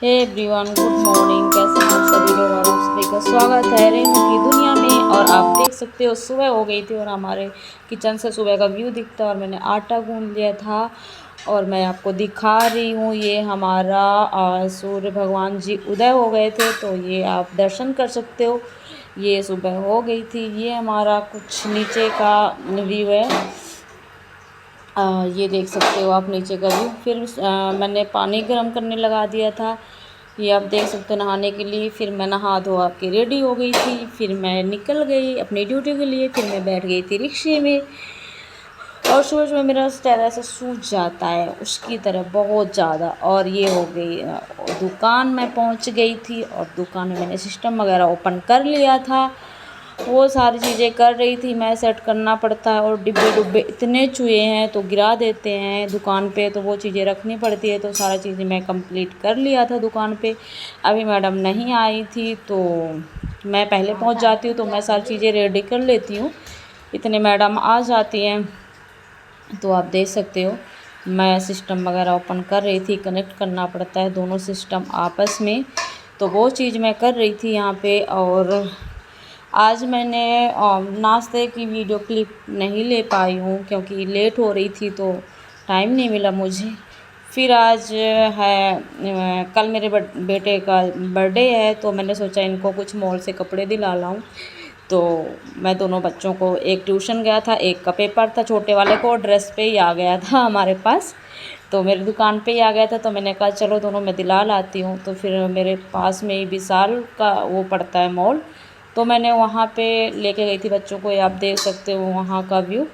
Hey everyone, good morning. कैसे हैं आप सभी लोग? और आप सभी का स्वागत है रेनू की दुनिया में। और आप देख सकते हो सुबह हो गई थी और हमारे किचन से सुबह का व्यू दिखता है। और मैंने आटा गूंद लिया था और मैं आपको दिखा रही हूँ। ये हमारा सूर्य भगवान जी उदय हो गए थे, तो ये आप दर्शन कर सकते हो। ये सुबह हो गई थी। ये हमारा कुछ नीचे का व्यू है। ये देख सकते हो आप नीचे का व्यू। फिर मैंने पानी गर्म करने लगा दिया था, ये आप देख सकते हो, नहाने के लिए। फिर मैं नहा धो के रेडी हो गई थी। फिर मैं निकल गई अपनी ड्यूटी के लिए। फिर मैं बैठ गई थी रिक्शे में। और सुबह सुबह मेरा चेहरा ऐसा सूज जाता है उसकी तरह बहुत ज़्यादा। और ये हो गई दुकान में पहुंच गई थी और दुकान में मैंने सिस्टम वगैरह ओपन कर लिया था। वो सारी चीज़ें कर रही थी, मैं सेट करना पड़ता है। और डिब्बे डुब्बे इतने चूहे हैं तो गिरा देते हैं दुकान पे, तो वो चीज़ें रखनी पड़ती है। तो सारा चीज़ें मैं कंप्लीट कर लिया था दुकान पे। अभी मैडम नहीं आई थी तो मैं पहले पहुंच जाती हूँ, तो मैं सारी चीज़ें रेडी कर लेती हूँ, इतने मैडम आ जाती हैं। तो आप देख सकते हो मैं सिस्टम वगैरह ओपन कर रही थी। कनेक्ट करना पड़ता है दोनों सिस्टम आपस में, तो वो चीज़ मैं कर रही थी यहाँ पे। और आज मैंने नाश्ते की वीडियो क्लिप नहीं ले पाई हूँ क्योंकि लेट हो रही थी, तो टाइम नहीं मिला मुझे। फिर आज है कल मेरे बेटे का बर्थडे है, तो मैंने सोचा इनको कुछ मॉल से कपड़े दिला लाऊं। तो मैं दोनों बच्चों को, एक ट्यूशन गया था, एक का पेपर था, छोटे वाले को ड्रेस पे ही आ गया था हमारे पास, तो मेरी दुकान पे ही आ गया था। तो मैंने कहा चलो दोनों मैं दिला लाती हूँ। तो फिर मेरे पास में ही विशाल का वो पड़ता है मॉल, तो मैंने वहाँ पे लेके गई थी बच्चों को। ये आप देख सकते हो वहाँ का व्यू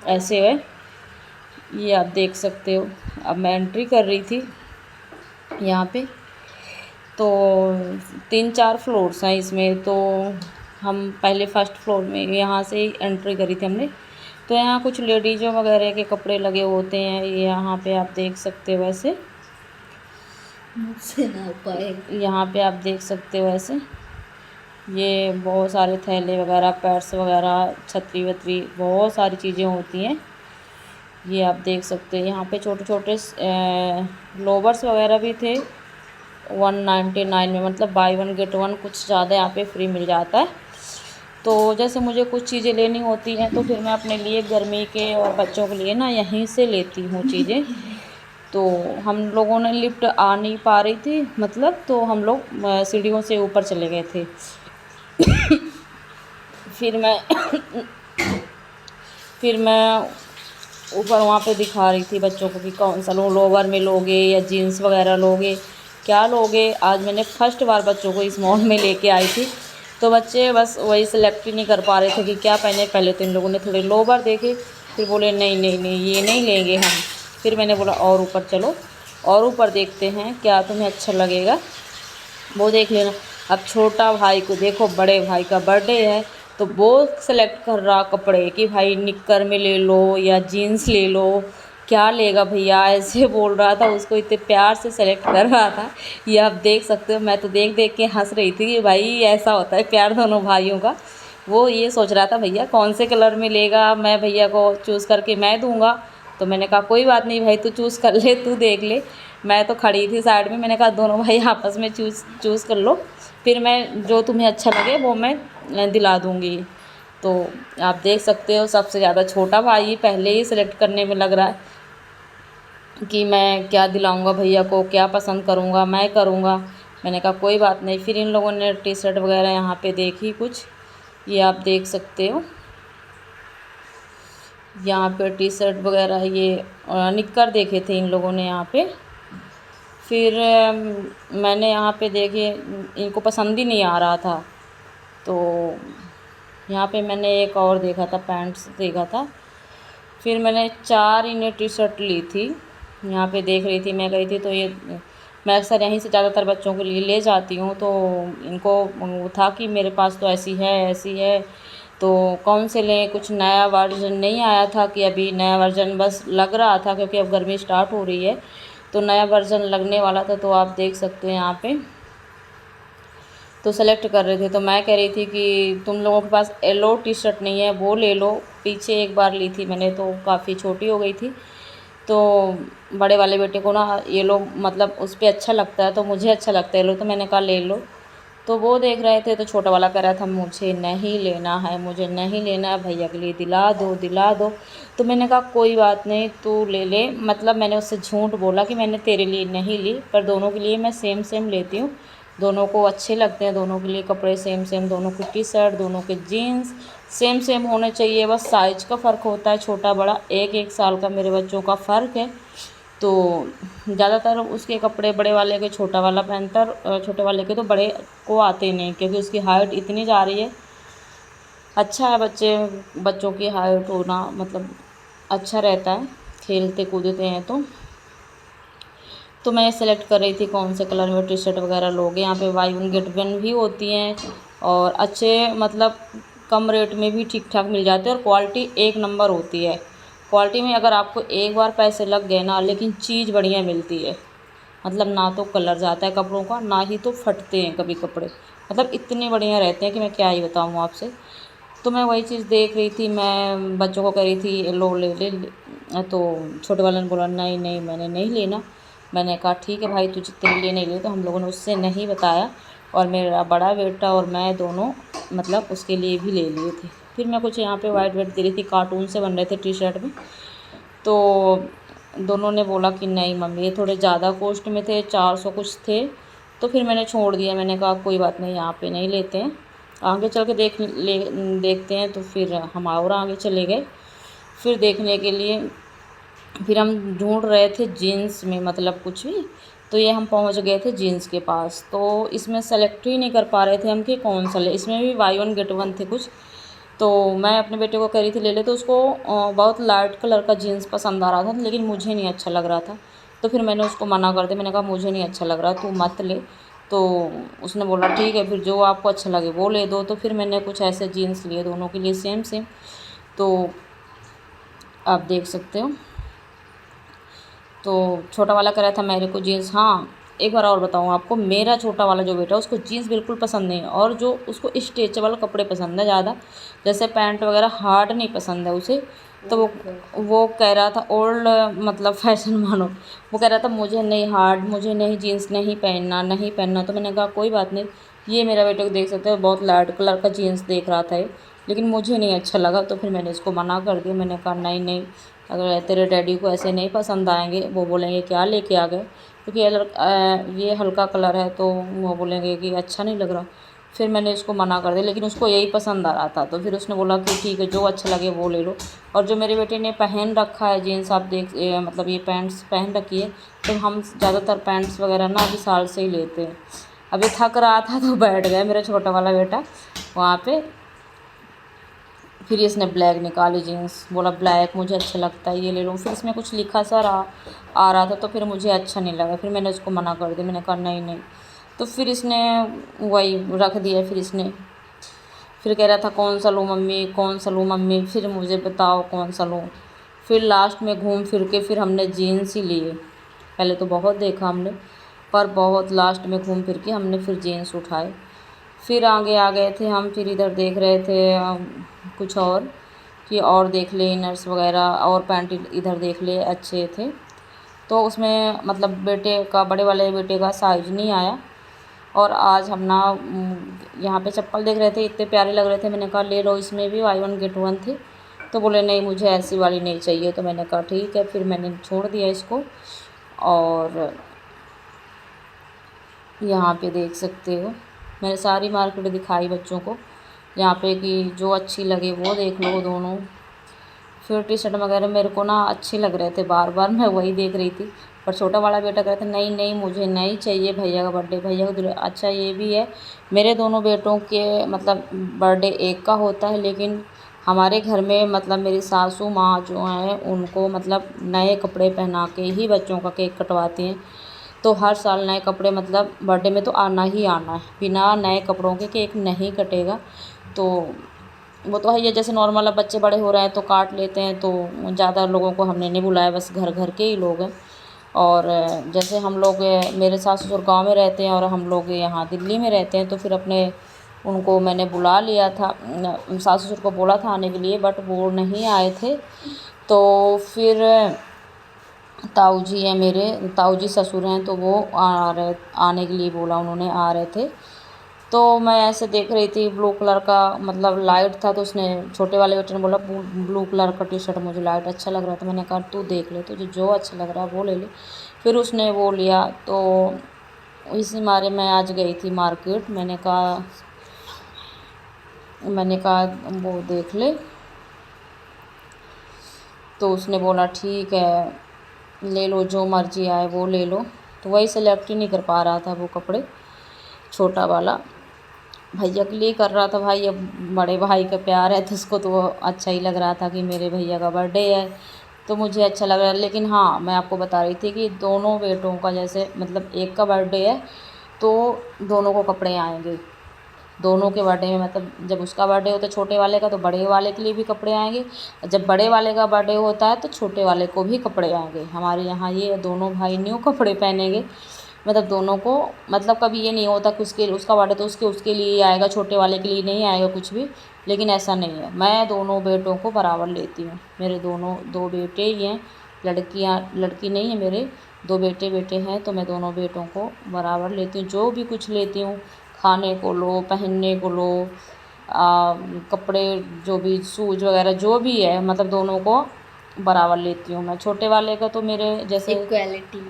ऐसे है, ये आप देख सकते हो। अब मैं एंट्री कर रही थी यहाँ पे, तो 3-4 फ्लोर्स हैं इसमें। तो हम पहले फर्स्ट फ्लोर में यहाँ से ही एंट्री करी थी हमने। तो यहाँ कुछ लेडीज़ों वगैरह के कपड़े लगे होते हैं, ये यहाँ पे आप देख सकते हो ऐसे, मुझसे ना पाए, यहाँ पे आप देख सकते हो ऐसे। ये बहुत सारे थैले वगैरह, पर्स वगैरह, छतरी वतरी, बहुत सारी चीज़ें होती हैं। ये आप देख सकते हैं यहाँ पे छोटे छोटे लोवर्स वगैरह भी थे 199 में, मतलब बाय वन गेट वन, कुछ ज़्यादा यहाँ पे फ्री मिल जाता है। तो जैसे मुझे कुछ चीज़ें लेनी होती हैं तो फिर मैं अपने लिए गर्मी के और बच्चों के लिए ना यहीं से लेती हूँ चीज़ें। तो हम लोगों ने, लिफ्ट आ नहीं पा रही थी मतलब, तो हम लोग सीढ़ियों से ऊपर चले गए थे। फिर मैं फिर मैं ऊपर वहाँ पे दिखा रही थी बच्चों को कि कौन सा लोवर में लोगे या जीन्स वगैरह लोगे, क्या लोगे। आज मैंने फर्स्ट बार बच्चों को इस मॉल में लेके आई थी, तो बच्चे बस वही सिलेक्ट ही नहीं कर पा रहे थे कि क्या पहने। पहले तो इन लोगों ने थोड़े लोवर देखे, फिर बोले नहीं नहीं नहीं ये नहीं लेंगे हम। फिर मैंने बोला और ऊपर चलो, और ऊपर देखते हैं क्या तुम्हें अच्छा लगेगा, वो देख लेना। अब छोटा भाई को देखो, बड़े भाई का बर्थडे है, तो वो सेलेक्ट कर रहा कपड़े कि भाई निक्कर में ले लो या जीन्स ले लो, क्या लेगा भैया, ऐसे बोल रहा था। उसको इतने प्यार से सेलेक्ट कर रहा था, ये आप देख सकते हो। मैं तो देख देख के हंस रही थी कि भाई ऐसा होता है प्यार दोनों भाइयों का। वो ये सोच रहा था भैया कौन से कलर में लेगा, मैं भैया को चूज़ करके मैं दूंगा। तो मैंने कहा कोई बात नहीं भाई, तू चूज़ कर ले, तू देख ले। मैं तो खड़ी थी साइड में, मैंने कहा दोनों भाई आपस में चूज़ कर लो, फिर मैं जो तुम्हें अच्छा लगे वो मैं दिला दूँगी। तो आप देख सकते हो सबसे ज़्यादा छोटा भाई पहले ही सेलेक्ट करने में लग रहा है कि मैं क्या दिलाऊंगा भैया को, क्या पसंद करूंगा, मैं करूंगा। मैंने कहा कोई बात नहीं। फिर इन लोगों ने टी शर्ट वगैरह यहाँ पे देखी कुछ, ये आप देख सकते हो। यहाँ पे टी शर्ट वगैरह, ये निक्कर देखे थे इन लोगों ने यहाँ पे। फिर मैंने यहाँ पे देखे, इनको पसंद ही नहीं आ रहा था, तो यहाँ पे मैंने एक और देखा था, पैंट्स देखा था। फिर मैंने 4 इन्हें टी शर्ट ली थी, यहाँ पे देख रही थी, मैं गई थी। तो ये मैं अक्सर यहीं से ज़्यादातर बच्चों के लिए ले जाती हूँ, तो इनको वो था कि मेरे पास तो ऐसी है ऐसी है, तो कौन से लें। कुछ नया वर्जन नहीं आया था कि अभी नया वर्जन बस लग रहा था, क्योंकि अब गर्मी स्टार्ट हो रही है तो नया वर्जन लगने वाला था। तो आप देख सकते हैं यहाँ पे, तो सेलेक्ट कर रहे थे। तो मैं कह रही थी कि तुम लोगों के पास येलो टी शर्ट नहीं है, वो ले लो। पीछे एक बार ली थी मैंने तो काफ़ी छोटी हो गई थी, तो बड़े वाले बेटे को ना ये लोग मतलब उस पे अच्छा लगता है, तो मुझे अच्छा लगता है ये लोग, तो मैंने कहा ले लो। तो वो देख रहे थे, तो छोटा वाला कह रहा था मुझे नहीं लेना है, मुझे नहीं लेना है, भैया के लिए दिला दो दिला दो। तो मैंने कहा कोई बात नहीं, तू ले ले। मतलब मैंने उससे झूठ बोला कि मैंने तेरे लिए नहीं ली, पर दोनों के लिए मैं सेम सेम लेती हूँ, दोनों को अच्छे लगते हैं, दोनों के लिए कपड़े सेम सेम, दोनों की टी शर्ट, दोनों के जीन्स सेम सेम होने चाहिए, बस साइज़ का फ़र्क होता है छोटा बड़ा, एक एक साल का मेरे बच्चों का फ़र्क है। तो ज़्यादातर उसके कपड़े बड़े वाले के छोटा वाला पहनता है, और छोटे वाले के तो बड़े को आते नहीं, क्योंकि उसकी हाइट इतनी जा रही है। अच्छा है बच्चों की हाइट होना, मतलब अच्छा रहता है, खेलते कूदते हैं तो मैं सेलेक्ट कर रही थी कौन से कलर में टी शर्ट वगैरह लोगे। यहाँ पे बाई वन गेट वन भी होती हैं, और अच्छे मतलब कम रेट में भी ठीक ठाक मिल जाते हैं, और क्वालिटी एक नंबर होती है। क्वालिटी में अगर आपको एक बार पैसे लग गए ना, लेकिन चीज़ बढ़िया मिलती है। मतलब ना तो कलर जाता है कपड़ों का, ना ही तो फटते हैं कभी कपड़े, मतलब इतने बढ़िया रहते हैं कि मैं क्या ही बताऊँ आपसे। तो मैं वही चीज़ देख रही थी, मैं बच्चों को कह रही थी लो ले ले तो छोटे वाले ने बोला नहीं नहीं मैंने नहीं लेना। मैंने कहा ठीक है भाई, तुझे तेरे लिए नहीं ले, तो हम लोगों ने उससे नहीं बताया, और मेरा बड़ा बेटा और मैं दोनों मतलब उसके लिए भी ले लिए थे। फिर मैं कुछ यहाँ पे वाइट वेट दे रही थी, कार्टून से बन रहे थे टी शर्ट में, तो दोनों ने बोला कि नहीं मम्मी ये थोड़े ज़्यादा कॉस्ट में थे, 400 कुछ थे। तो फिर मैंने छोड़ दिया, मैंने कहा कोई बात नहीं, यहाँ पे नहीं लेते हैं, आगे चल के देखते हैं। तो फिर हम और आगे चले गए फिर देखने के लिए। फिर हम ढूंढ रहे थे जीन्स में मतलब कुछ भी, तो ये हम पहुंच गए थे जीन्स के पास। तो इसमें सेलेक्ट ही नहीं कर पा रहे थे हम कि कौन सा ले, इसमें भी बाई वन गेट वन थे कुछ। तो मैं अपने बेटे को कह रही थी ले ले, तो उसको बहुत लाइट कलर का जीन्स पसंद आ रहा था, लेकिन मुझे नहीं अच्छा लग रहा था। तो फिर मैंने उसको मना कर दिया, मैंने कहा मुझे नहीं अच्छा लग रहा, तू मत ले। तो उसने बोला ठीक है, फिर जो आपको अच्छा लगे वो ले दो। तो फिर मैंने कुछ ऐसे जीन्स लिए दोनों के लिए सेम सेम। तो आप देख सकते हो, तो छोटा वाला कह रहा था मेरे को जीन्स। हाँ, एक बार और बताऊँ आपको, मेरा छोटा वाला जो बेटा है उसको जीन्स बिल्कुल पसंद नहीं है, और जो उसको स्ट्रेचेबल कपड़े पसंद है ज़्यादा, जैसे पैंट वगैरह हार्ड नहीं पसंद है उसे। तो वो कह रहा था ओल्ड मतलब फैशन मानो, वो कह रहा था मुझे नहीं हार्ड, मुझे नहीं जीन्स नहीं पहनना नहीं पहनना। तो मैंने कहा कोई बात नहीं, ये मेरा बेटे को देख सकते हो बहुत लाइट कलर का जीन्स देख रहा था ये, लेकिन मुझे नहीं अच्छा लगा। तो फिर मैंने इसको मना कर दिया, मैंने कहा नहीं नहीं, अगर तेरे डैडी को ऐसे नहीं पसंद आएंगे, वो बोलेंगे क्या लेके आ गए, क्योंकि ये हल्का कलर है, तो वो बोलेंगे कि अच्छा नहीं लग रहा। फिर मैंने इसको मना कर दिया, लेकिन उसको यही पसंद आ रहा था। तो फिर उसने बोला कि ठीक है जो अच्छा लगे वो ले लो। और जो मेरे बेटे ने पहन रखा है जीन्स, आप मतलब ये पैंट्स पहन रखी है, तो हम ज़्यादातर पैंट्स वगैरह ना अभी साल से ही लेते हैं। अभी थक रहा था तो बैठ गया मेरा छोटा वाला बेटा वहाँ पे। फिर इसने ब्लैक निकाली जीन्स, बोला ब्लैक मुझे अच्छा लगता है ये ले लूँ। फिर इसमें कुछ लिखा सा आ रहा था, तो फिर मुझे अच्छा नहीं लगा, फिर मैंने उसको मना कर दिया, मैंने कहा नहीं नहीं। तो फिर इसने वही रख दिया। फिर कह रहा था कौन सा लूँ मम्मी, कौन सा लूँ मम्मी, फिर मुझे बताओ कौन सा लूँ। फिर लास्ट में घूम फिर के फिर हमने जीन्स ही लिए। पहले तो बहुत देखा हमने, पर बहुत लास्ट में घूम फिर के हमने फिर जीन्स उठाए। फिर आगे आ गए थे हम, फिर इधर देख रहे थे कुछ और कि और देख ले इनर्स वगैरह, और पैंट इधर देख ले अच्छे थे। तो उसमें मतलब बेटे का, बड़े वाले बेटे का साइज नहीं आया। और आज हम ना यहाँ पे चप्पल देख रहे थे, इतने प्यारे लग रहे थे, मैंने कहा ले लो, इसमें भी बाई वन गेट वन थे। तो बोले नहीं मुझे ऐसी वाली नहीं चाहिए। तो मैंने कहा ठीक है, फिर मैंने छोड़ दिया इसको। और यहाँ पे देख सकते हो मैंने सारी मार्केट दिखाई बच्चों को, यहाँ पे कि जो अच्छी लगे वो देख लो दोनों। फिर टी शर्ट वगैरह मेरे को ना अच्छे लग रहे थे, बार बार मैं वही देख रही थी। पर छोटा वाला बेटा कह रहा था नहीं नहीं मुझे नहीं चाहिए, भैया का बर्थडे, भैया को अच्छा ये भी है, मेरे दोनों बेटों के मतलब बर्थडे एक का होता है, लेकिन हमारे घर में मतलब मेरी सासू माँ जो हैं उनको मतलब नए कपड़े पहना के ही बच्चों का केक कटवाती हैं। तो हर साल नए कपड़े मतलब बर्थडे में तो आना ही आना है, बिना नए कपड़ों के केक नहीं कटेगा। तो वो तो है ये, जैसे नॉर्मल अब बच्चे बड़े हो रहे हैं तो काट लेते हैं, तो ज़्यादा लोगों को हमने नहीं बुलाया, बस घर घर के ही लोग हैं। और जैसे हम लोग मेरे सास ससुर गाँव में रहते हैं और हम लोग यहाँ दिल्ली में रहते हैं, तो फिर अपने उनको मैंने बुला लिया था, सास ससुर को बोला था आने के लिए, बट वो नहीं आए थे। तो फिर ताऊ जी हैं मेरे, ताऊ जी ससुर हैं, तो वो आने के लिए बोला, उन्होंने आ रहे थे। तो मैं ऐसे देख रही थी ब्लू कलर का मतलब लाइट था, तो उसने छोटे वाले बेटे ने बोला ब्लू कलर का टी शर्ट मुझे लाइट अच्छा लग रहा था। मैंने कहा तू देख ले, तुझे जो अच्छा लग रहा है वो ले ले। फिर उसने वो लिया, तो इसी मारे मैं आज गई थी मार्केट। मैंने कहा वो देख ले, तो उसने बोला ठीक है ले लो, जो मर्जी आए वो ले लो। तो वही सेलेक्ट ही नहीं कर पा रहा था वो कपड़े, छोटा वाला भैया के लिए कर रहा था। भाई अब बड़े भाई का प्यार है तो उसको तो वो अच्छा ही लग रहा था कि मेरे भैया का बर्थडे है, तो मुझे अच्छा लग रहा है। लेकिन हाँ, मैं आपको बता रही थी कि दोनों बेटों का जैसे मतलब एक का बर्थडे है तो दोनों को कपड़े आएंगे। दोनों के बर्थडे में मतलब जब उसका बर्थडे होता है छोटे वाले का, तो बड़े वाले के लिए भी कपड़े आएंगे, और जब बड़े वाले का बर्थडे होता है तो छोटे वाले को भी कपड़े आएंगे। हमारे यहाँ ये दोनों भाई न्यू कपड़े पहनेंगे, मतलब दोनों को। मतलब कभी ये नहीं होता कि उसका बर्थडे तो उसके लिए ही आएगा, छोटे वाले के लिए नहीं आएगा कुछ भी। लेकिन ऐसा नहीं है, मैं दोनों बेटों को बराबर लेती हूँ। मेरे दो बेटे ही हैं, लड़की नहीं है मेरे, दो बेटे हैं, तो मैं दोनों बेटों को बराबर लेती हूँ। जो भी कुछ लेती हूँ, खाने को लो, पहनने को लो, कपड़े जो भी शूज वगैरह जो भी है, मतलब दोनों को बराबर लेती हूँ मैं। छोटे वाले का तो मेरे जैसे इक्वालिटी।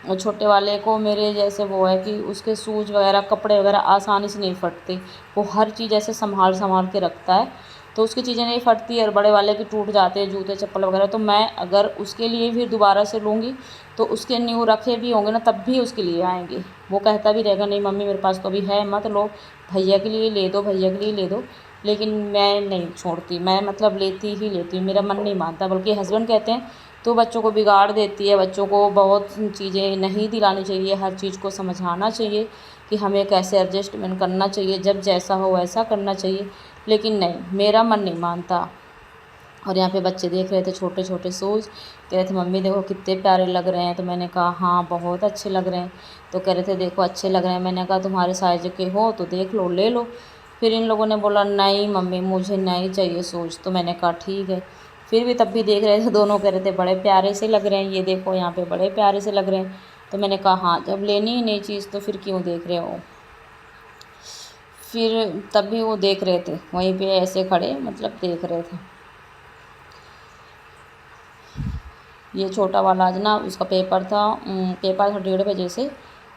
और छोटे वाले को मेरे जैसे वो है कि उसके शूज वगैरह कपड़े वगैरह आसानी से नहीं फटते, वो हर चीज़ ऐसे संभाल संभाल के रखता है, तो उसकी चीज़ें नहीं फटती। और बड़े वाले के टूट जाते हैं जूते चप्पल वगैरह, तो मैं अगर उसके लिए फिर दोबारा से लूँगी तो उसके न्यू रखे भी होंगे ना, तब भी उसके लिए आएंगे। वो कहता भी रहेगा नहीं मम्मी मेरे पास तो अभी है, मत लो, भैया के लिए ले दो, भैया के लिए ले दो। लेकिन मैं नहीं छोड़ती, मैं मतलब लेती ही लेती हूँ, मेरा मन नहीं मानता। बल्कि हस्बैंड कहते हैं तो बच्चों को बिगाड़ देती है, बच्चों को बहुत चीज़ें नहीं दिलानी चाहिए, हर चीज़ को समझाना चाहिए कि हमें कैसे एडजस्टमेंट करना चाहिए, जब जैसा हो वैसा करना चाहिए। लेकिन नहीं, मेरा मन नहीं मानता। और यहाँ पे बच्चे देख रहे थे छोटे छोटे शूज़, कह रहे थे मम्मी देखो कितने प्यारे लग रहे हैं। तो मैंने कहा हाँ बहुत अच्छे लग रहे हैं। तो कह रहे थे देखो अच्छे लग रहे हैं। मैंने कहा तुम्हारे साइज के हो तो देख लो ले लो। फिर इन लोगों ने बोला नहीं मम्मी मुझे नहीं चाहिए शूज़। तो मैंने कहा ठीक है। फिर भी तब भी देख रहे थे, दोनों कह रहे थे बड़े प्यारे से लग रहे हैं, ये देखो यहाँ पे बड़े प्यारे से लग रहे हैं। तो मैंने कहा हाँ जब लेनी ही नई चीज़ तो फिर क्यों देख रहे हो। फिर तब भी वो देख रहे थे वहीं पे ऐसे खड़े, मतलब देख रहे थे। ये छोटा वाला आज ना उसका पेपर था 1:30 से,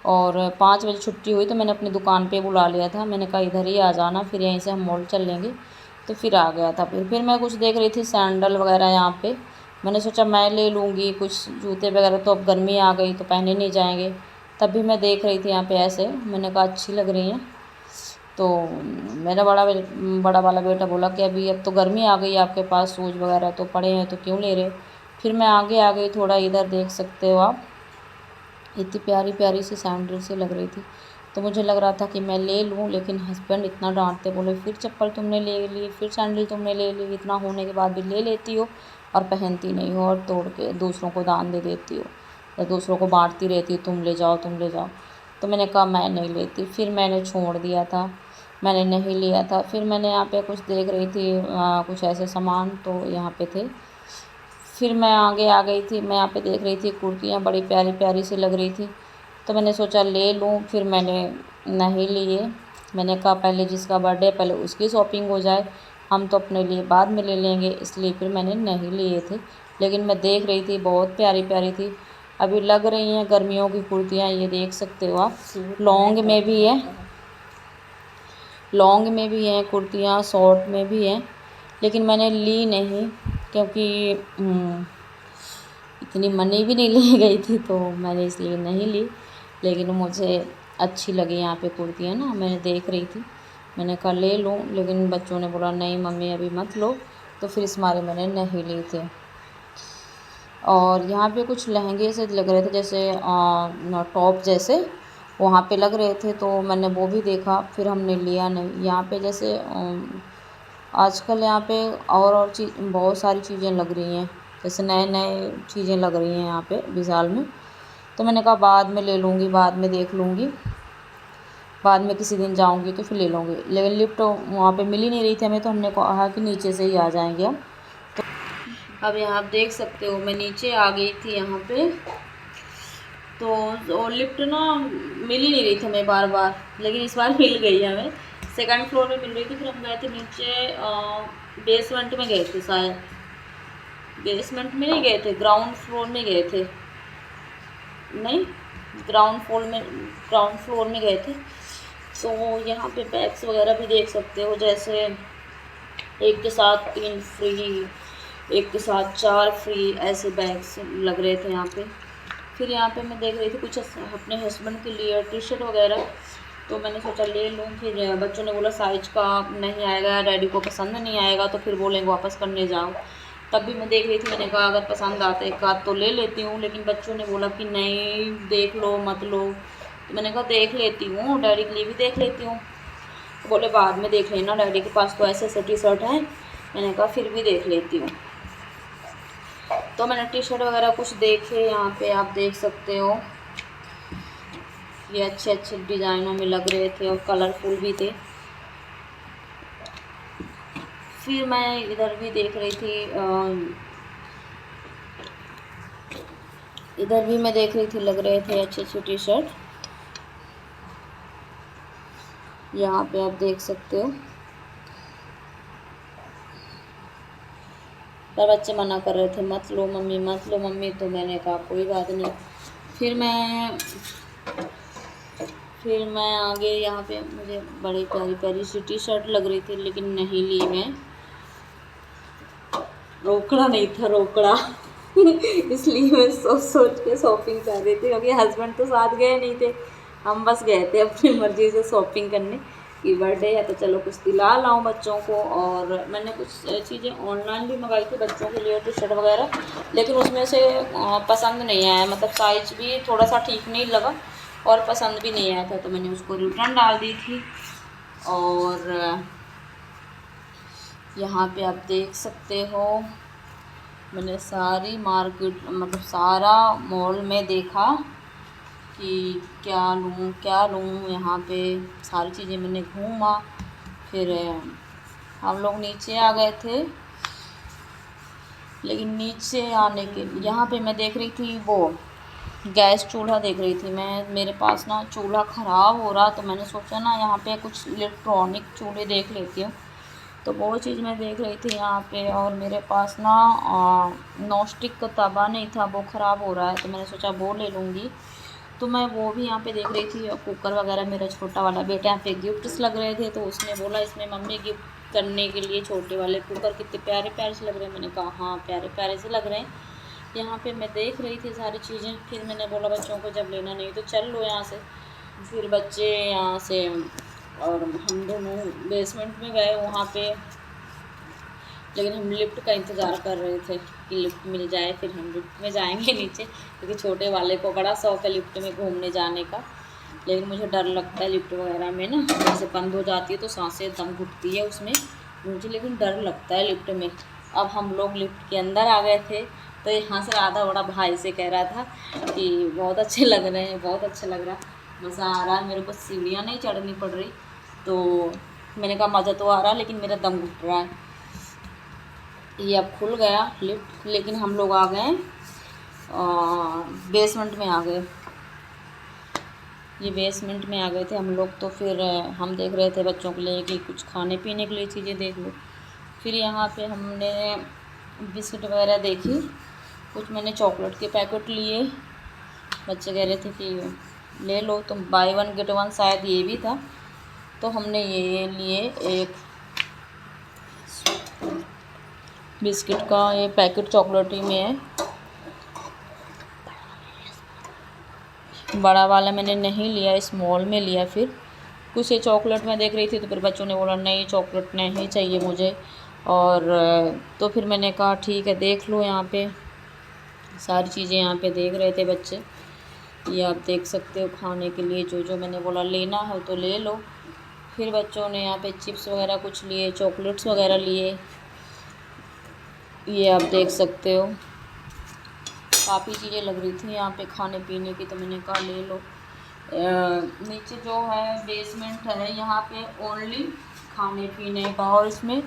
और 5 बजे छुट्टी हुई तो मैंने अपनी दुकान पे बुला लिया था। मैंने कहा इधर ही आ जाना, फिर यहीं से हम मॉल चल लेंगे। तो फिर आ गया था। फिर मैं कुछ देख रही थी सैंडल वगैरह यहाँ पे, मैंने सोचा मैं ले लूँगी कुछ जूते वगैरह, तो अब गर्मी आ गई तो पहने नहीं जाएंगे। तब भी मैं देख रही थी यहाँ पे ऐसे, मैंने कहा अच्छी लग रही हैं। तो मेरा बड़ा वाला बेटा बोला कि अभी अब तो गर्मी आ गई, आपके पास शूज़ वगैरह तो पड़े हैं तो क्यों ले रहे। फिर मैं आगे आ गई थोड़ा, इधर देख सकते हो आप, इतनी प्यारी प्यारी सी सैंडल सी लग रही थी। तो मुझे लग रहा था कि मैं ले लूँ, लेकिन हस्बैंड इतना डांटते, बोले फिर चप्पल तुमने ले ली, फिर सैंडल तुमने ले ली, इतना होने के बाद भी ले लेती हो और पहनती नहीं हो, और तोड़ के दूसरों को दान दे देती हो, या दूसरों को बांटती रहती हो, तुम ले जाओ तुम ले जाओ। तो मैंने कहा मैं नहीं लेती, फिर मैंने छोड़ दिया था, मैंने नहीं लिया था। फिर मैंने यहाँ पे कुछ देख रही थी कुछ ऐसे सामान तो यहाँ पे थे। फिर मैं आगे आ गई थी, मैं यहाँ पे देख रही थी कुर्तियाँ बड़ी प्यारी प्यारी सी लग रही थी, तो मैंने सोचा ले लूँ। फिर मैंने नहीं लिए, मैंने कहा पहले जिसका बर्थडे पहले उसकी शॉपिंग हो जाए, हम तो अपने लिए बाद में ले लेंगे, इसलिए फिर मैंने नहीं लिए थे। लेकिन मैं देख रही थी बहुत प्यारी प्यारी थी, अभी लग रही हैं गर्मियों की कुर्तियाँ, ये देख सकते हो आप। लॉन्ग में भी है, लॉन्ग में भी हैं कुर्तियाँ, शॉर्ट में भी हैं, लेकिन मैंने ली नहीं क्योंकि इतनी मनी भी नहीं ले गई थी, तो मैंने इसलिए नहीं ली। लेकिन मुझे अच्छी लगी यहाँ पे कुर्तियाँ ना, मैंने देख रही थी, मैंने कहा ले लूँ, लेकिन बच्चों ने बोला नहीं मम्मी अभी मत लो, तो फिर इस मारे मैंने नहीं ली थे। और यहाँ पे कुछ लहंगे से लग रहे थे जैसे टॉप जैसे, वहाँ पे लग रहे थे, तो मैंने वो भी देखा, फिर हमने लिया नहीं। यहाँ पे जैसे आजकल यहाँ पे और चीज़ बहुत सारी चीज़ें लग रही हैं, जैसे नए नए चीज़ें लग रही हैं यहाँ पे विशाल में। तो मैंने कहा बाद में ले लूँगी, बाद में देख लूँगी, बाद में किसी दिन जाऊँगी तो फिर ले लूँगी। लेकिन लिफ्ट वहाँ पे मिल ही नहीं रही थी हमें, तो हमने कहा कि नीचे से ही आ जाएंगे हम। अब यहाँ आप देख सकते हो मैं नीचे आ गई थी यहाँ पे, तो लिफ्ट ना मिल ही नहीं रही थी हमें बार बार, लेकिन इस बार मिल गई हमें। सेकंड फ्लोर में मिल रही थी, फिर हम गए थे नीचे, बेसमेंट में गए थे शायद, बेसमेंट में नहीं गए थे, ग्राउंड फ्लोर में गए थे, नहीं ग्राउंड फ्लोर में गए थे। तो यहाँ पे बैग्स वगैरह भी देख सकते हो, जैसे एक के साथ 3 फ्री, एक के साथ 4 फ्री, ऐसे बैग्स लग रहे थे यहाँ पे। फिर यहाँ पे मैं देख रही थी कुछ अपने हस्बैंड के लिए टी शर्ट वगैरह, तो मैंने सोचा ले लूँ। फिर बच्चों ने बोला साइज का नहीं आएगा, डैडी को पसंद नहीं आएगा तो फिर बोलेंगे वापस करने जाओ। तब भी मैं देख रही थी, मैंने कहा अगर पसंद आता एक आध तो ले लेती हूँ, लेकिन बच्चों ने बोला कि नहीं देख लो मत लो। तो मैंने कहा देख लेती हूँ, डैडी के लिए भी देख लेती हूँ। तो बोले बाद में देख लेना, डैडी के पास तो ऐसे ऐसे टी शर्ट हैं। मैंने कहा फिर भी देख लेती हूँ। तो मैंने टी शर्ट वगैरह कुछ देखे, यहाँ पे आप देख सकते हो, ये अच्छे अच्छे डिज़ाइनों में लग रहे थे और कलरफुल भी थे। फिर मैं इधर भी देख रही थी, इधर भी मैं देख रही थी, लग रहे थे अच्छे अच्छे टी शर्ट, यहाँ पे आप देख सकते हो। पर बच्चे मना कर रहे थे मत लो मम्मी मत लो मम्मी, तो मैंने कहा कोई बात नहीं। फिर मैं आगे यहाँ पे मुझे बड़ी प्यारी प्यारी सी टी शर्ट लग रही थी, लेकिन नहीं ली मैं, रोकड़ा नहीं था रोकड़ा इसलिए मैं सोच के शॉपिंग कर रही थी, क्योंकि हस्बैंड तो साथ गए नहीं थे, हम बस गए थे अपनी मर्ज़ी से शॉपिंग करने की। बर्थडे है तो चलो कुछ दिला लाऊं बच्चों को। और मैंने कुछ चीज़ें ऑनलाइन भी मंगाई थी बच्चों के लिए, टी शर्ट वगैरह, लेकिन उसमें से पसंद नहीं आया, मतलब साइज भी थोड़ा सा ठीक नहीं लगा और पसंद भी नहीं आया था, तो मैंने उसको रिटर्न डाल दी थी। और यहाँ पे आप देख सकते हो, मैंने सारी मार्केट मतलब सारा मॉल में देखा कि क्या लूँ, यहाँ पे सारी चीज़ें मैंने घूमा। फिर हम लोग नीचे आ गए थे, लेकिन नीचे आने के यहाँ पे मैं देख रही थी वो गैस चूल्हा देख रही थी मैं, मेरे पास ना चूल्हा ख़राब हो रहा, तो मैंने सोचा ना यहाँ पे कुछ इलेक्ट्रॉनिक चूल्हे देख लेती हूँ। तो वो चीज़ मैं देख रही थी यहाँ पे, और मेरे पास ना नॉनस्टिक का तवा नहीं था, वो ख़राब हो रहा है, तो मैंने सोचा वो ले लूँगी। तो मैं वो भी यहाँ पे देख रही थी, और कुकर वगैरह मेरा छोटा वाला बेटा यहाँ पे गिफ्ट्स लग रहे थे, तो उसने बोला इसमें मम्मी गिफ्ट करने के लिए छोटे वाले कुकर कितने प्यारे प्यारे से लग रहे हैं। मैंने कहा हाँ प्यारे प्यारे से लग रहे हैं। यहाँ पे मैं देख रही थी सारी चीज़ें, फिर मैंने बोला बच्चों को जब लेना नहीं तो चल लो यहाँ से। फिर बच्चे यहाँ से और हम दोनों बेसमेंट में गए वहाँ पे, लेकिन हम लिफ्ट का इंतज़ार कर रहे थे कि लिफ्ट मिल जाए फिर हम लिफ्ट में जाएंगे नीचे, क्योंकि छोटे वाले को बड़ा शौक है लिफ्ट में घूमने जाने का। लेकिन मुझे डर लगता है लिफ्ट वगैरह में ना, जैसे बंद हो जाती है तो सांसें दम घुटती है उसमें मुझे, लेकिन डर लगता है लिफ्ट में। अब हम लोग लिफ्ट के अंदर आ गए थे, तो यहाँ से आधा बड़ा भाई से कह रहा था कि बहुत अच्छे लग रहे हैं, बहुत अच्छा लग रहा है, मज़ा आ रहा है, मेरे को सीढ़ियाँ नहीं चढ़नी पड़ रही। तो मैंने कहा मज़ा तो आ रहा है लेकिन मेरा दम घुट रहा है। ये अब खुल गया लिफ्ट, लेकिन हम लोग आ गए बेसमेंट में आ गए, ये बेसमेंट में आ गए थे हम लोग। तो फिर हम देख रहे थे बच्चों के लिए कि कुछ खाने पीने के लिए चीज़ें देख लो। फिर यहाँ पे हमने बिस्किट वगैरह देखी, कुछ मैंने चॉकलेट के पैकेट लिए, बच्चे कह रहे थे कि ले लो, तो बाय 1 गेट 1 शायद ये भी था, तो हमने ये लिए। एक बिस्किट का ये पैकेट चॉकलेटी में है, बड़ा वाला मैंने नहीं लिया, स्मॉल में लिया। फिर कुछ ये चॉकलेट मैं देख रही थी, तो फिर बच्चों ने बोला नहीं चॉकलेट नहीं चाहिए मुझे, और तो फिर मैंने कहा ठीक है देख लो। यहाँ पे सारी चीज़ें यहाँ पे देख रहे थे बच्चे, ये आप देख सकते हो खाने के लिए जो जो मैंने बोला लेना है तो ले लो। फिर बच्चों ने यहाँ पे चिप्स वगैरह कुछ लिए, चॉकलेट्स वगैरह लिए, ये आप देख सकते हो काफ़ी चीज़ें लग रही थी यहाँ पे खाने पीने की, तो मैंने कहा ले लो। नीचे जो है बेसमेंट है, यहाँ पे ओनली खाने पीने का, और इसमें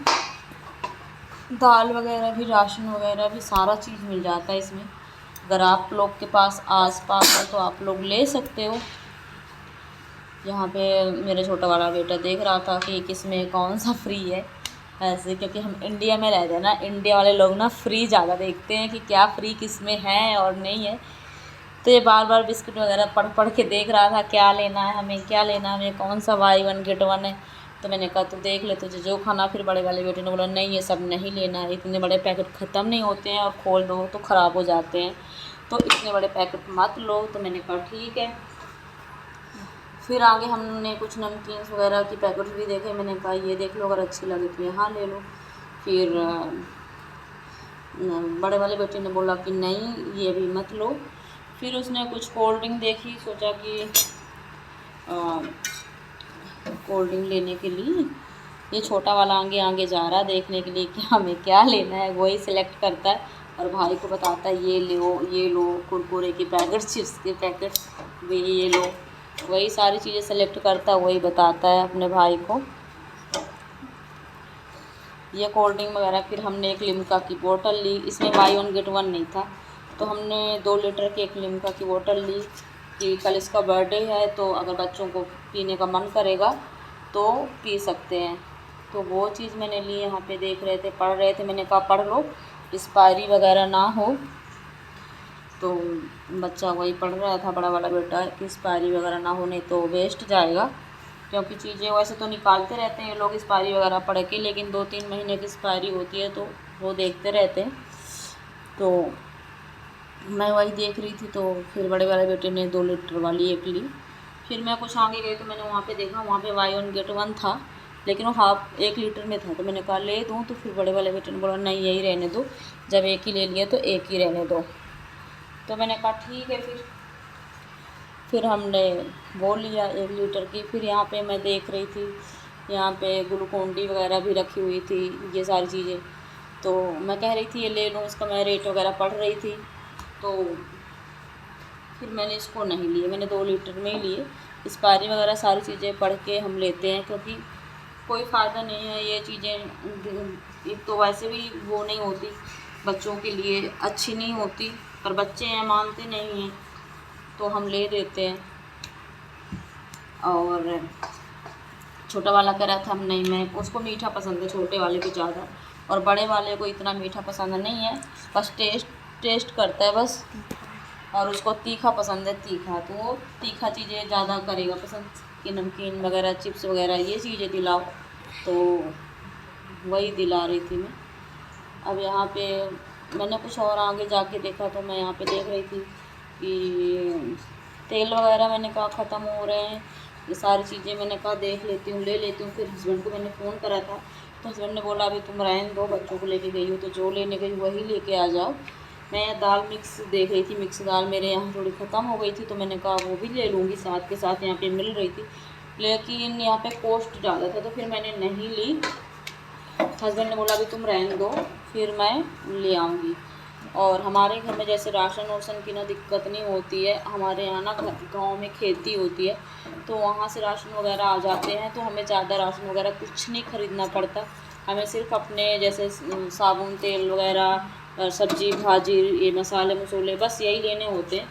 दाल वगैरह भी, राशन वगैरह भी, सारा चीज़ मिल जाता है इसमें। अगर आप लोग के पास आस पास है तो आप लोग ले सकते हो। यहाँ पे मेरा छोटा वाला बेटा देख रहा था कि किसमें कौन सा फ्री है ऐसे, क्योंकि हम इंडिया में रहते हैं ना, इंडिया वाले लोग ना फ्री ज़्यादा देखते हैं कि क्या फ्री किस में है और नहीं है। तो ये बार बार बिस्किट वगैरह पढ़ पढ़ के देख रहा था क्या लेना है हमें, क्या लेना है हमें, कौन सा बाई वन गेट वन है। तो मैंने कहा तू देख ले तुझे जो खाना। फिर बड़े वाले बेटे ने बोला नहीं ये सब नहीं लेना है, इतने बड़े पैकेट ख़त्म नहीं होते हैं और खोल दो तो ख़राब हो जाते हैं, तो इतने बड़े पैकेट मत लो। तो मैंने कहा ठीक है। फिर आगे हमने कुछ नमकीन्स वगैरह की पैकेट भी देखे। मैंने कहा ये देख लो अगर अच्छी लगे तो यहाँ ले लो। फिर बड़े वाले बेटे ने बोला कि नहीं ये भी मत लो। फिर उसने कुछ कोल्ड ड्रिंक देखी, सोचा कि कोल्ड ड्रिंक लेने के लिए ये छोटा वाला आगे आगे जा रहा है देखने के लिए कि हमें क्या लेना है। वही सिलेक्ट करता है और भाई को बताता है ये लो कुरकुरे के पैकेट, चिप्स के पैकेट भी ये लो। वही सारी चीज़ें सेलेक्ट करता है, वही बताता है अपने भाई को। ये कोल्ड ड्रिंक वगैरह। फिर हमने एक लिम्का की बोतल ली, इसमें बाई वन गेट वन नहीं था, तो हमने 2 लीटर की एक लिम्का की बोतल ली कि कल इसका बर्थडे है तो अगर बच्चों को पीने का मन करेगा तो पी सकते हैं। तो वो चीज़ मैंने ली। यहाँ पे देख रहे थे, पढ़ रहे थे, मैंने कहा पढ़ लो एक्सपायरी वगैरह ना हो। तो बच्चा वही पढ़ रहा था बड़ा वाला बेटा कि एक्सपायरी वगैरह ना होने तो वेस्ट जाएगा, क्योंकि चीज़ें वैसे तो निकालते रहते हैं लोग एक्सपायरी वगैरह पढ़ के, लेकिन 2-3 महीने की एक्सपायरी होती है तो वो देखते रहते हैं। तो मैं वही देख रही थी। तो फिर बड़े वाले बेटे ने 2 लीटर वाली एक ली। फिर मैं कुछ आगे गई तो मैंने वहाँ पे देखा, वहाँ पे बाई वन गेट वन था, लेकिन वो हाफ 1 लीटर में था। तो मैंने कहा ले दूँ, तो फिर बड़े वाले बेटे ने बोला नहीं यही रहने दो, जब एक ही ले लिया तो एक ही रहने दो। तो मैंने कहा ठीक है। फिर हमने वो लिया 1 लीटर की। फिर यहाँ पे मैं देख रही थी, यहाँ पे ग्लूकोन डी वगैरह भी रखी हुई थी, ये सारी चीज़ें। तो मैं कह रही थी ये ले लूँ, इसका मैं रेट वगैरह पढ़ रही थी। तो फिर मैंने इसको नहीं लिए, मैंने 2 लीटर में ही लिए। एक्सपायरी वगैरह सारी चीज़ें पढ़ के हम लेते हैं, क्योंकि कोई फ़ायदा नहीं है ये चीज़ें। एक तो वैसे भी वो नहीं होती, बच्चों के लिए अच्छी नहीं होती, पर बच्चे हैं मानते नहीं हैं तो हम ले देते हैं। और छोटा वाला कह रहा था हम नहीं, मैं उसको मीठा पसंद है छोटे वाले को ज़्यादा, और बड़े वाले को इतना मीठा पसंद नहीं है, बस टेस्ट करता है बस। और उसको तीखा पसंद है, तीखा, तो वो तीखा चीज़ें ज़्यादा करेगा पसंद कि नमकीन वगैरह चिप्स वगैरह ये चीज़ें दिलाओ। तो वही दिला रही थी मैं। अब यहाँ पे मैंने कुछ और आगे जाके देखा, तो मैं यहाँ पे देख रही थी कि तेल वगैरह मैंने कहा ख़त्म हो रहे हैं, ये सारी चीज़ें मैंने कहा देख लेती हूँ, ले लेती हूँ। फिर हस्बैंड को मैंने फ़ोन करा था, तो हस्बैंड ने बोला अभी तुम रहने दो, बच्चों को लेके गई हो तो जो लेने गई वही लेके आ जाओ। मैं दाल मिक्स देख रही थी, मिक्स दाल मेरे यहाँ थोड़ी ख़त्म हो गई थी, तो मैंने कहा वो भी ले लूँगी, साथ के साथ यहाँ पे मिल रही थी, लेकिन यहाँ पे कॉस्ट ज़्यादा था तो फिर मैंने नहीं ली। हस्बैंड ने बोला अभी तुम रहने दो, फिर मैं ले आऊँगी। और हमारे घर में जैसे राशन वाशन की ना दिक्कत नहीं होती है, हमारे यहाँ ना गाँव में खेती होती है, तो वहाँ से राशन वगैरह आ जाते हैं, तो हमें ज़्यादा राशन वगैरह कुछ नहीं ख़रीदना पड़ता। हमें सिर्फ अपने जैसे साबुन तेल वगैरह, सब्जी भाजी, ये मसाले मसूले बस यही लेने होते हैं।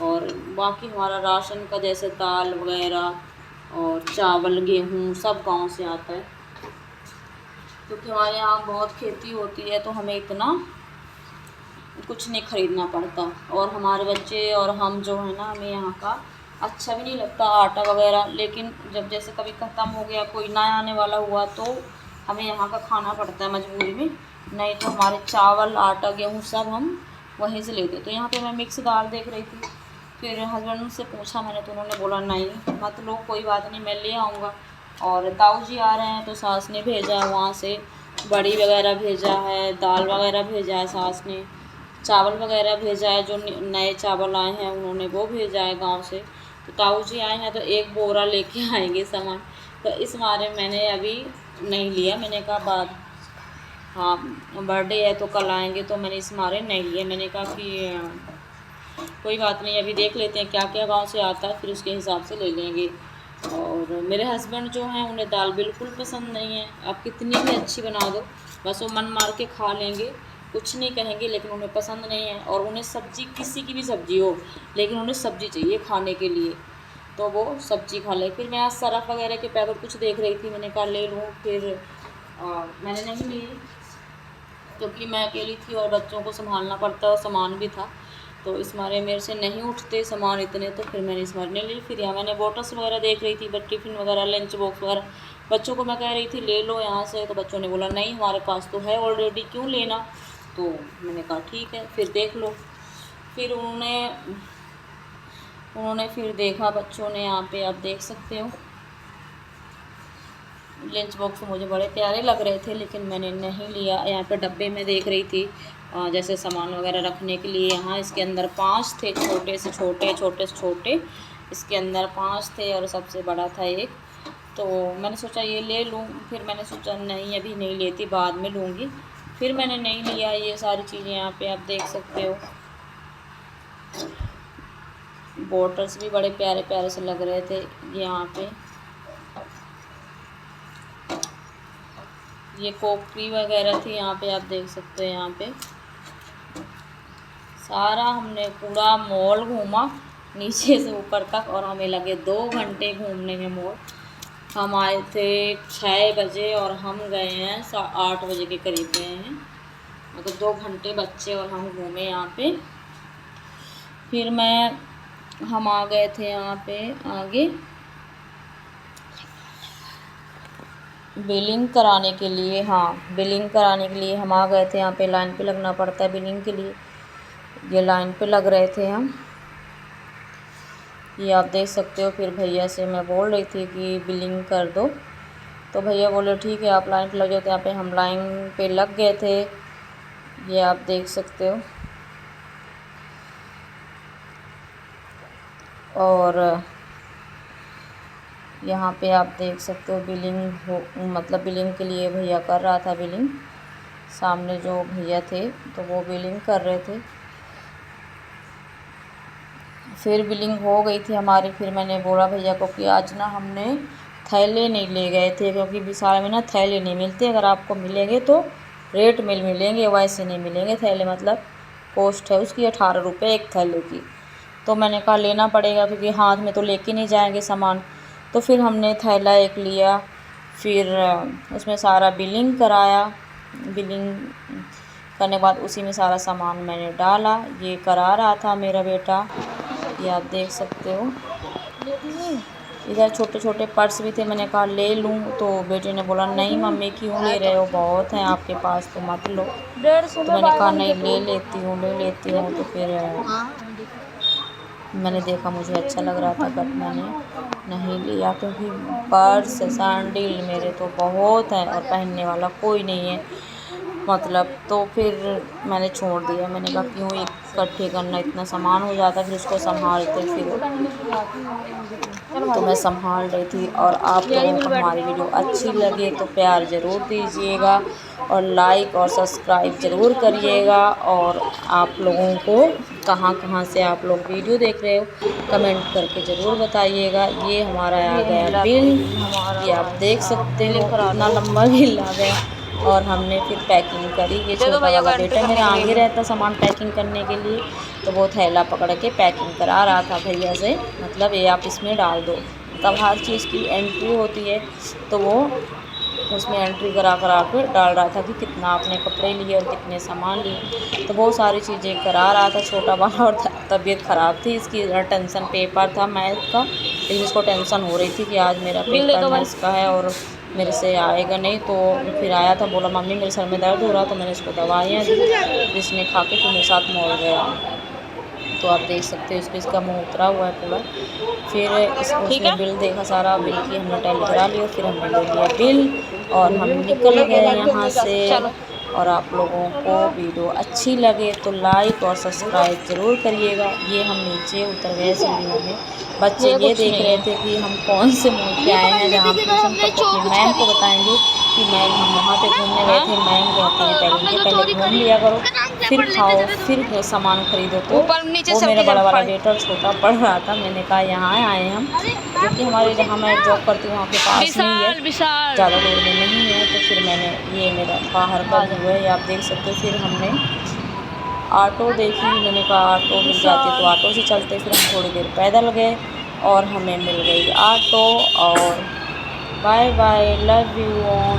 और बाकी हमारा राशन का जैसे दाल वगैरह और चावल गेहूँ सब गांव से आता है, क्योंकि हमारे यहाँ बहुत खेती होती है तो हमें इतना कुछ नहीं ख़रीदना पड़ता। और हमारे बच्चे और हम जो है ना, हमें यहाँ का अच्छा भी नहीं लगता आटा वगैरह, लेकिन जब जैसे कभी ख़त्म हो गया, कोई नया आने वाला हुआ, तो हमें यहाँ का खाना पड़ता है मजबूरी में, नहीं तो हमारे चावल आटा गेहूँ सब हम वहीं से लेते। तो यहाँ पे मैं मिक्स दाल देख रही थी, फिर हस्बैंड से पूछा मैंने, तो उन्होंने बोला नहीं मत लो, कोई बात नहीं मैं ले आऊँगा। और ताऊ जी आ रहे हैं तो सास ने भेजा है वहाँ से, बड़ी वगैरह भेजा है, दाल वगैरह भेजा है सास ने, चावल वगैरह भेजा है, जो नए चावल आए हैं उन्होंने वो भेजा है गांव से। तो ताऊ जी आए हैं तो एक बोरा लेके आएंगे सामान, तो इस मारे मैंने अभी नहीं लिया। मैंने कहा बाद हाँ बर्थडे है तो कल आएंगे, तो मैंने इस मारे नहीं लिया। मैंने कहा कि कोई बात नहीं, अभी देख लेते हैं क्या क्या गांव से आता है, फिर उसके हिसाब से ले लेंगे। और मेरे हस्बैंड जो हैं उन्हें दाल बिल्कुल पसंद नहीं है। आप कितनी भी अच्छी बना दो, बस वो मन मार के खा लेंगे, कुछ नहीं कहेंगे, लेकिन उन्हें पसंद नहीं है। और उन्हें सब्ज़ी, किसी की भी सब्ज़ी हो, लेकिन उन्हें सब्ज़ी चाहिए खाने के लिए, तो वो सब्ज़ी खा ले। फिर मैं आज सरफ वगैरह के पैकेट कुछ देख रही थी, मैंने कहा ले लूँ। फिर मैंने नहीं ली, क्योंकि मैं अकेली थी और बच्चों को संभालना पड़ता और सामान भी था, तो इस मारे मेरे से नहीं उठते सामान इतने, तो फिर मैंने इस मारे नहीं ली। फिर यहाँ मैंने बॉटल्स वगैरह देख रही थी, टिफ़िन वगैरह, लंच बॉक्स वगैरह, बच्चों को मैं कह रही थी ले लो यहाँ से, तो बच्चों ने बोला नहीं हमारे पास तो है ऑलरेडी, क्यों लेना। तो मैंने कहा ठीक है फिर देख लो। फिर उन्होंने फिर देखा, बच्चों ने, यहाँ पे आप देख सकते हो लंच बॉक्स मुझे बड़े प्यारे लग रहे थे, लेकिन मैंने नहीं लिया। यहाँ पे डब्बे में देख रही थी जैसे सामान वगैरह रखने के लिए, यहाँ इसके अंदर 5 थे, छोटे से छोटे, छोटे से छोटे, इसके अंदर 5 थे और सबसे बड़ा था एक। तो मैंने सोचा ये ले लूँ, फिर मैंने सोचा नहीं अभी नहीं लेती, बाद में लूँगी, फिर मैंने नहीं लिया। ये सारी चीज़ें यहाँ पे आप देख सकते हो। बॉटल्स भी बड़े प्यारे प्यारे से लग रहे थे। यहाँ पे ये कॉफ़ी वगैरह थी, यहाँ पे आप देख सकते हो। यहाँ पे सारा हमने पूरा मॉल घूमा नीचे से ऊपर तक, और हमें लगे 2 घंटे घूमने में मॉल। हम आए थे 6 बजे और हम गए हैं 8 बजे के करीब गए हैं, मतलब 2 घंटे बच्चे और हम घूमे यहाँ पे। फिर हम आ गए थे यहाँ पे आगे बिलिंग कराने के लिए। हाँ, बिलिंग कराने के लिए हम आ गए थे। यहाँ पे लाइन पे लगना पड़ता है बिलिंग के लिए, ये लाइन पे लग रहे थे हम, ये आप देख सकते हो। फिर भैया से मैं बोल रही थी कि बिलिंग कर दो, तो भैया बोले ठीक है आप लाइन पे लग जाओ। तो यहाँ पे हम लाइन पे लग गए थे, ये आप देख सकते हो। और यहाँ पे आप देख सकते हो बिलिंग हो, मतलब बिलिंग के लिए भैया कर रहा था बिलिंग, सामने जो भैया थे तो वो बिलिंग कर रहे थे। फिर बिलिंग हो गई थी हमारी। फिर मैंने बोला भैया को कि आज ना हमने थैले नहीं ले गए थे, क्योंकि विशाल में ना थैले नहीं मिलते, अगर आपको मिलेंगे तो रेट में मिलेंगे, वैसे नहीं मिलेंगे थैले, मतलब कॉस्ट है उसकी 18 रुपये एक थैले की। तो मैंने कहा लेना पड़ेगा, क्योंकि हाथ में तो लेके नहीं जाएंगे सामान। तो फिर हमने थैला एक लिया, फिर उसमें सारा बिलिंग कराया। बिलिंग करने के बाद उसी में सारा सामान मैंने डाला। ये करा रहा था मेरा बेटा, ये आप देख सकते हो। इधर छोटे छोटे पर्स भी थे, मैंने कहा ले लूँ, तो बेटे ने बोला नहीं मम्मी क्यों ले रहे हो, बहुत हैं आपके पास तो मत लो। तो मैंने कहा नहीं ले लेती हूँ। तो फिर मैंने देखा मुझे अच्छा लग रहा था, बट मैंने नहीं लिया, क्योंकि पर्स सैंडल मेरे तो बहुत हैं और पहनने वाला कोई नहीं है, मतलब। तो फिर मैंने छोड़ दिया, मैंने कहा क्यों इकट्ठे करना, इतना सामान हो जाता, फिर उसको संभालते। फिर तो मैं संभाल रही थी। और आप लोगों को हमारी वीडियो अच्छी लगे तो प्यार ज़रूर दीजिएगा, और लाइक और सब्सक्राइब ज़रूर करिएगा। और आप लोगों को कहाँ से आप लोग वीडियो देख रहे हो कमेंट करके ज़रूर बताइएगा। ये हमारा आ गया बिल, ये आप देख सकते हो कितना लंबा बिल आ गया। और हमने फिर पैकिंग करी। ये छोटा वाला बेटा मेरा आगे रहता सामान पैकिंग करने के लिए, तो वो थैला पकड़ के पैकिंग करा रहा था भैया से, मतलब ये आप इसमें डाल दो। तब हर चीज़ की एंट्री होती है, तो वो उसमें एंट्री करा के डाल रहा था कि कितना आपने कपड़े लिए और कितने सामान लिए, तो वो सारी चीज़ें करा रहा था छोटा वाला। और तबीयत ख़राब थी इसकी, टेंशन, पेपर था मैथ का, लेकिन इसको टेंशन हो रही थी कि आज मेरा पेपर मैथ्स का है और मेरे से आएगा नहीं। तो फिर आया था, बोला मम्मी मेरे सर में दर्द हो रहा, तो मैंने इसको दवाइयाँ दी, जिसने खा के फिर मेरे साथ मॉल गया। तो आप देख सकते हो इसका मुँह उतरा हुआ है पूरा। फिर उसने बिल देखा सारा, बिल की हमने टैली करा ली और फिर हमने ले लिया बिल और हम निकल गए यहाँ से। और आप लोगों को वीडियो अच्छी लगे तो लाइक और सब्सक्राइब ज़रूर करिएगा। ये हम नीचे उतर गए सीढ़ियों में, बच्चे ये देख रहे थे कि हम कौन से मॉल पे आए हैं, जहाँ ट्यूशन पढ़ते अपनी मैम को बताएंगे कि मैम हम वहाँ पे घूमने गए थे। मैम कहती है पहले घूम लिया करो। फिर खाओ, फिर सामान खरीदो। तो वो मेरा बड़ा वाला बेटा और छोटा पढ़ रहा था। मैंने कहा यहाँ आए हम, जो कि हमारे जहाँ मैं जॉब करती हूँ वहाँ के पास में ही है, ज़्यादा दूर में नहीं है। तो फिर मैंने, ये मेरा बाहर का व्यू है, ये आप देख सकते हो। फिर हमने ऑटो देखी, मैंने कहा ऑटो मिल जाती तो ऑटो से चलते। फिर हम थोड़ी देर पैदल गए और हमें मिल गई ऑटो। और bye bye, love you all.